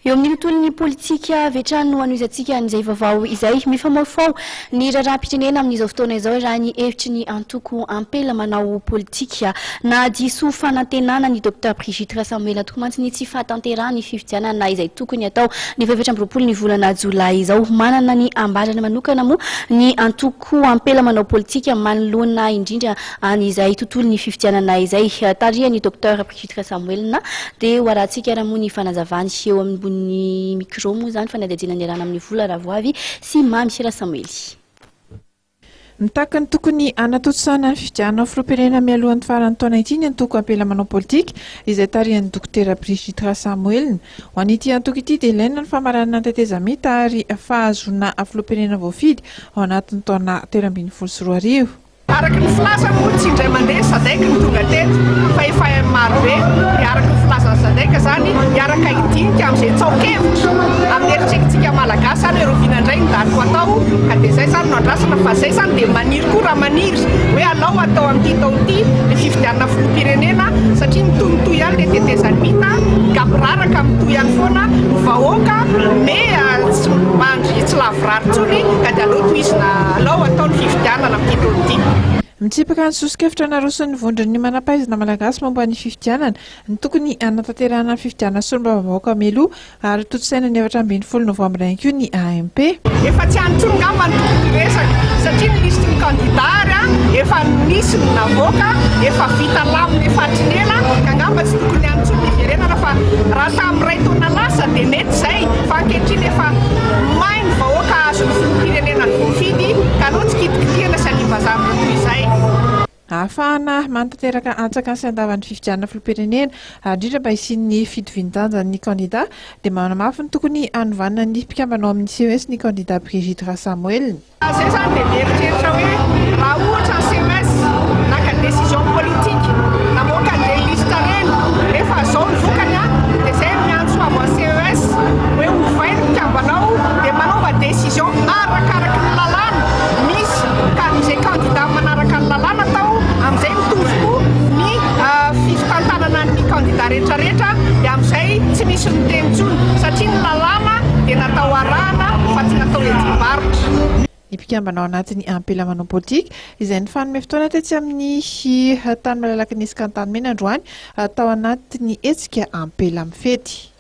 Eo amin'ny tontolon'ny politika vetrano anoizatsika an'izay vaovao izay mifamafao ny raharaham-pirenena amin'izao fotoana izao raha ny hevitry ny Antoko Ampela Manao Politika na diso fanantenana ny dokotera Brigitte Rasamoelina toko mantsy ny tsy fahatanterahany fifidianana izay tokony atao ny 7 ny volana jolay izao. Manana ny ambarany manokana moa ny Antoko Ampela Manao Politika manoloana indrindra an'izay tontolon'ny fifidianana izay tarihany dokotera Brigitte Rasamoelina dia hoarantsika raha moa ny fanazavany eo amin'ny ny micro moa zany fanadajina ny rana amin'ny vola ravoavy sy mamy Rasamoely. Mitaka ny tokony anatotsana ny fifidianana filoham-pirenena mialohan'ny faran'ny taona ity ny Antoko Ampela Manao Politika izay tarihan'ny dokotera Brigitte Rasamoelina. Ho an'ity antoko ity dia ilaina ny famarana nantetezamita ary fahazona filoham-pirenena voafidy ao anatin'ny taona 2022. Araka ny filaza moa tsy indray mandeha sadaika ny tonga teto fa efa marobe araka ny filaza sadaika zany araka idinika amin'izay tsaokevitra amin'ny eritreretintsika malagasy ary roviana indray ny dariko atao ka dia izay zany no andrasana fa izay zany dia maniry koa raha maniry hoe alao atao amin'ity tao ity ny fifidianana filoham-pirenena satria mitonitoy ihany le tetezamita kampiraraka mitoy ihany foana vahoaka me mandry tsy lavorary tsony ka dia alao toizina alao atao ny fifidianana amin'ity tao ity. Mitsipaka ny sosikevitra naroson'ny vondron'ny manam-pahaizana malagasy momba ny fifidianana ny tokony anatanterahana ny fifidianana solombavam-bahoaka meloa ary totosaina ny 7 novambra ihany koa ny AMP. Efa tsy antsony ngamba ny tokony resaka satria ny listy ny kandidara efa nisy ny navoaka efa vita lamina efa trinela ka ngamba tsy tokony antsony niverenana fa raha tamin'iray taona lasa dia mety izay fa ankehitriny efa mainy vahoaka azo ny filoham-pirenena ny voafidy ka anao tsy kitikitiana sy anivazamina toy izay. Ahafahana manatanteraka antsaka sy andavan'ny fifidianana filoham-pirenena indrindra mba hisian'ny fitovin-danja ny kandida dia manamafy ny tokony anovanana ny mpikambanao amin'ny CES ny kandida Brigitte Rasamoelina. Izay zany dia mieritreritra hoe raha ohatra ny CES naka décision politique namoaka an'ilay lista reny rehefa izao ny vokany dia izay miantso amin'ny CES hoe hovainy mpikambanao dia manaova décision arakaraka ny lalàna misy ka izay kandida manaraka ny lalàna tao amin'izay mitoviko ny fitantanana ny kandida rehetrarehetra dia amin'izay tsy misy nitenitsony satria ny lalàna dia natao arahana fa tsy natao ejim-barotra. Ny mpikambanao anatin'ny Ampela Manao Politika izay ny fanome fotoana tetsy amin'ny tany malalaka nisy kantany mena androany tao anatin'ny hetsika Ampela mifety.